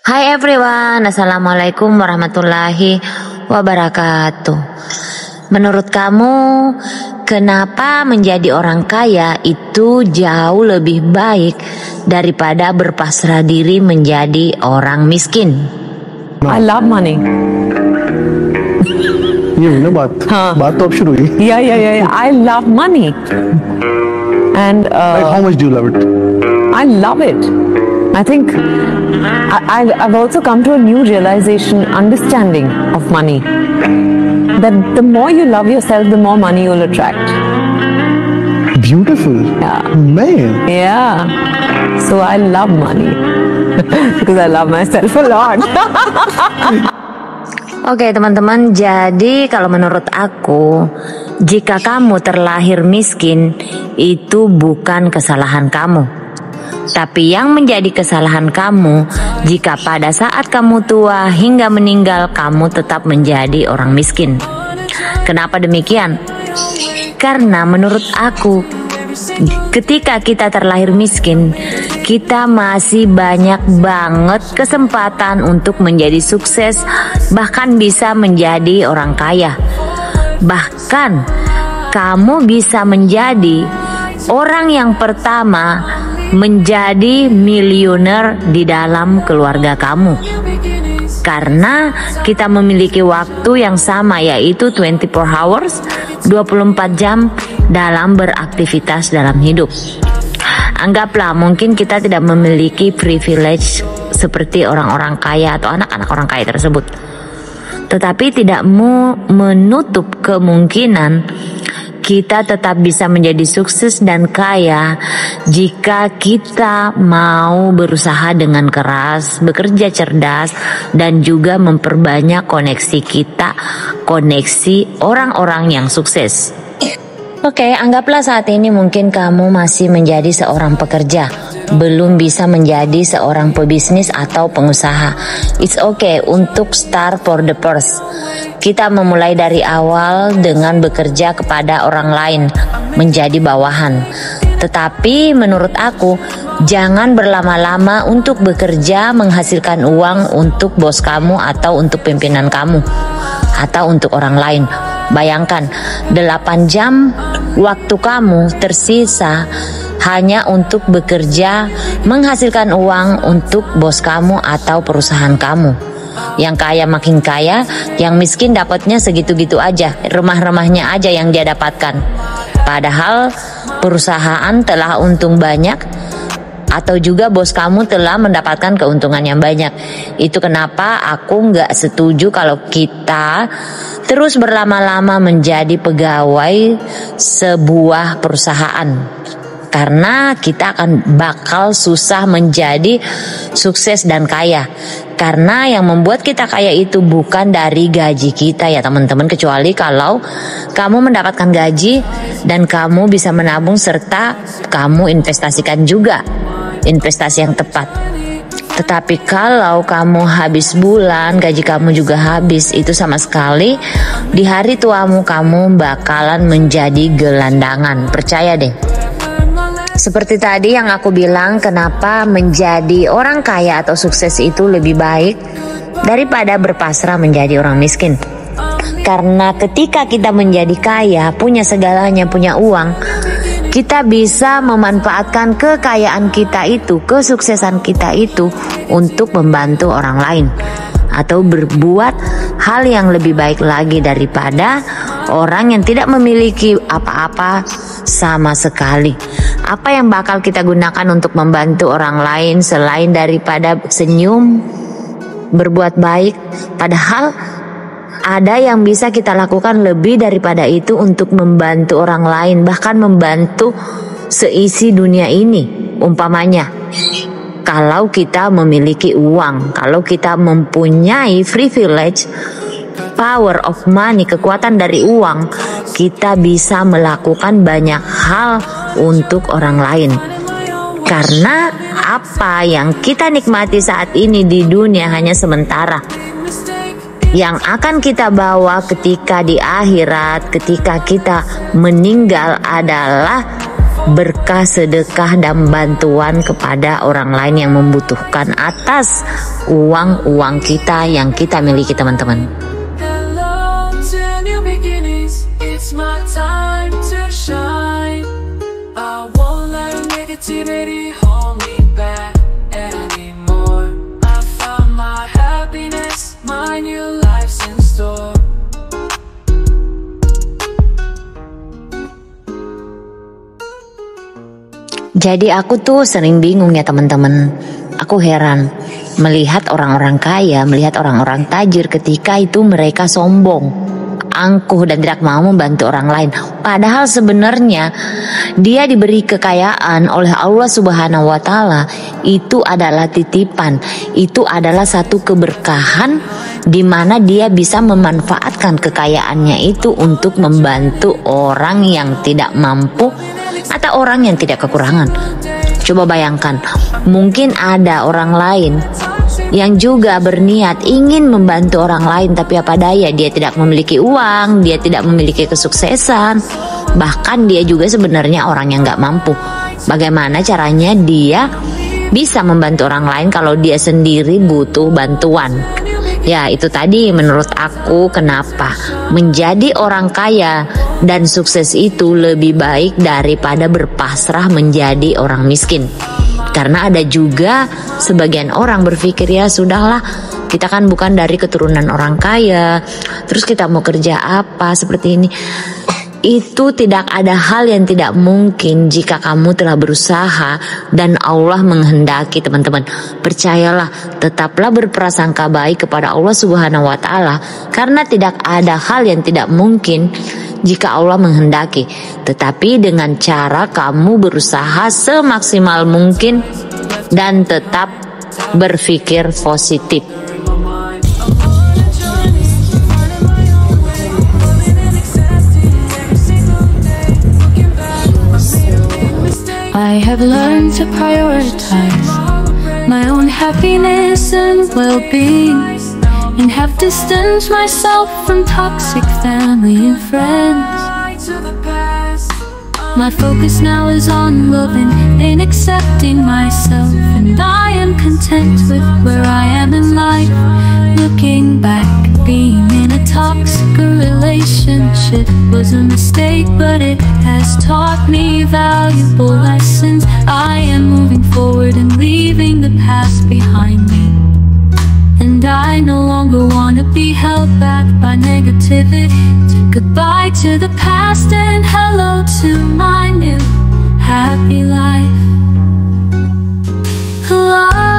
Hai everyone, Assalamualaikum warahmatullahi wabarakatuh. Menurut kamu, kenapa menjadi orang kaya itu jauh lebih baik daripada berpasrah diri menjadi orang miskin? I love money. ये हुई ना बात बात तो अब शुरू हुई. Yeah. I love money. And Like, how much do you love it? I love it. I think I've also come to a new realization, understanding of money. That the more you love yourself, the more money you'll attract. Beautiful. Yeah. Man. Yeah. So I love money. Because I love myself a lot. Oke teman-teman, jadi kalau menurut aku, jika kamu terlahir miskin, itu bukan kesalahan kamu. Tapi yang menjadi kesalahan kamu, jika pada saat kamu tua hingga meninggal, kamu tetap menjadi orang miskin. Kenapa demikian? Karena menurut aku, ketika kita terlahir miskin, kita masih banyak banget kesempatan untuk menjadi sukses, bahkan bisa menjadi orang kaya. Bahkan kamu bisa menjadi orang yang pertama menjadi miliuner di dalam keluarga kamu. Karena kita memiliki waktu yang sama, yaitu 24 hours, 24 jam dalam beraktivitas dalam hidup. Anggaplah mungkin kita tidak memiliki privilege seperti orang-orang kaya atau anak-anak orang kaya tersebut. Tetapi tidak menutup kemungkinan kita tetap bisa menjadi sukses dan kaya jika kita mau berusaha dengan keras, bekerja cerdas, dan juga memperbanyak koneksi kita, koneksi orang-orang yang sukses. Oke, anggaplah saat ini mungkin kamu masih menjadi seorang pekerja, belum bisa menjadi seorang pebisnis atau pengusaha. It's okay untuk start for the first. Kita memulai dari awal dengan bekerja kepada orang lain, menjadi bawahan. Tetapi menurut aku, jangan berlama-lama untuk bekerja menghasilkan uang untuk bos kamu atau untuk pimpinan kamu atau untuk orang lain. Bayangkan 8 jam waktu kamu tersisa hanya untuk bekerja menghasilkan uang untuk bos kamu atau perusahaan kamu. Yang kaya makin kaya, yang miskin dapatnya segitu-gitu aja, remah-remahnya aja yang dia dapatkan. Padahal perusahaan telah untung banyak, atau juga bos kamu telah mendapatkan keuntungan yang banyak. Itu kenapa aku nggak setuju kalau kita terus berlama-lama menjadi pegawai sebuah perusahaan. Karena kita akan bakal susah menjadi sukses dan kaya. Karena yang membuat kita kaya itu bukan dari gaji kita ya teman-teman, kecuali kalau kamu mendapatkan gaji dan kamu bisa menabung serta kamu investasikan juga, investasi yang tepat. Tetapi kalau kamu habis bulan, gaji kamu juga habis, itu sama sekali di hari tuamu kamu bakalan menjadi gelandangan, percaya deh. Seperti tadi yang aku bilang, kenapa menjadi orang kaya atau sukses itu lebih baik daripada berpasrah menjadi orang miskin. Karena ketika kita menjadi kaya, punya segalanya, punya uang, kita bisa memanfaatkan kekayaan kita itu, kesuksesan kita itu untuk membantu orang lain atau berbuat hal yang lebih baik lagi daripada orang yang tidak memiliki apa-apa sama sekali. Apa yang bakal kita gunakan untuk membantu orang lain selain daripada senyum, berbuat baik? Padahal ada yang bisa kita lakukan lebih daripada itu untuk membantu orang lain, bahkan membantu seisi dunia ini. Umpamanya, kalau kita memiliki uang, kalau kita mempunyai privilege, power of money, kekuatan dari uang, kita bisa melakukan banyak hal untuk orang lain. Karena apa yang kita nikmati saat ini di dunia hanya sementara. Yang akan kita bawa ketika di akhirat, ketika kita meninggal adalah berkah, sedekah, dan bantuan kepada orang lain yang membutuhkan atas uang-uang kita yang kita miliki, teman-teman. Hello to new beginnings. It's my time to shine. I won't let negativity hold me back anymore. I found my happiness, my new life's in store. Jadi aku tuh sering bingung ya teman-teman. Aku heran melihat orang-orang kaya, melihat orang-orang tajir ketika itu mereka sombong, angkuh dan tidak mau membantu orang lain. Padahal sebenarnya dia diberi kekayaan oleh Allah Subhanahu wa taala. Itu adalah titipan, itu adalah satu keberkahan di mana dia bisa memanfaatkan kekayaannya itu untuk membantu orang yang tidak mampu atau orang yang tidak kekurangan. Coba bayangkan, mungkin ada orang lain yang juga berniat ingin membantu orang lain, tapi apa daya dia tidak memiliki uang, dia tidak memiliki kesuksesan, bahkan dia juga sebenarnya orang yang gak mampu. Bagaimana caranya dia bisa membantu orang lain kalau dia sendiri butuh bantuan? Ya itu tadi menurut aku kenapa menjadi orang kaya dan sukses itu lebih baik daripada berpasrah menjadi orang miskin. Karena ada juga sebagian orang berpikir ya sudahlah, kita kan bukan dari keturunan orang kaya, terus kita mau kerja apa seperti ini. Itu tidak ada hal yang tidak mungkin jika kamu telah berusaha dan Allah menghendaki, teman-teman. Percayalah, tetaplah berprasangka baik kepada Allah Subhanahu wa taala karena tidak ada hal yang tidak mungkin jika Allah menghendaki. Tetapi dengan cara kamu berusaha semaksimal mungkin dan tetap berpikir positif. I have learned to prioritize my own happiness and well-being, and have distanced myself from toxic family and friends. My focus now is on loving and accepting myself, and I am content with where I am in life. Looking back, being in a toxic relationship was a mistake, but it has taught me valuable lessons. I am moving forward and leaving the past behind me, and I no longer want to be held back by negativity. Goodbye to the past and hello to my new happy life. Love.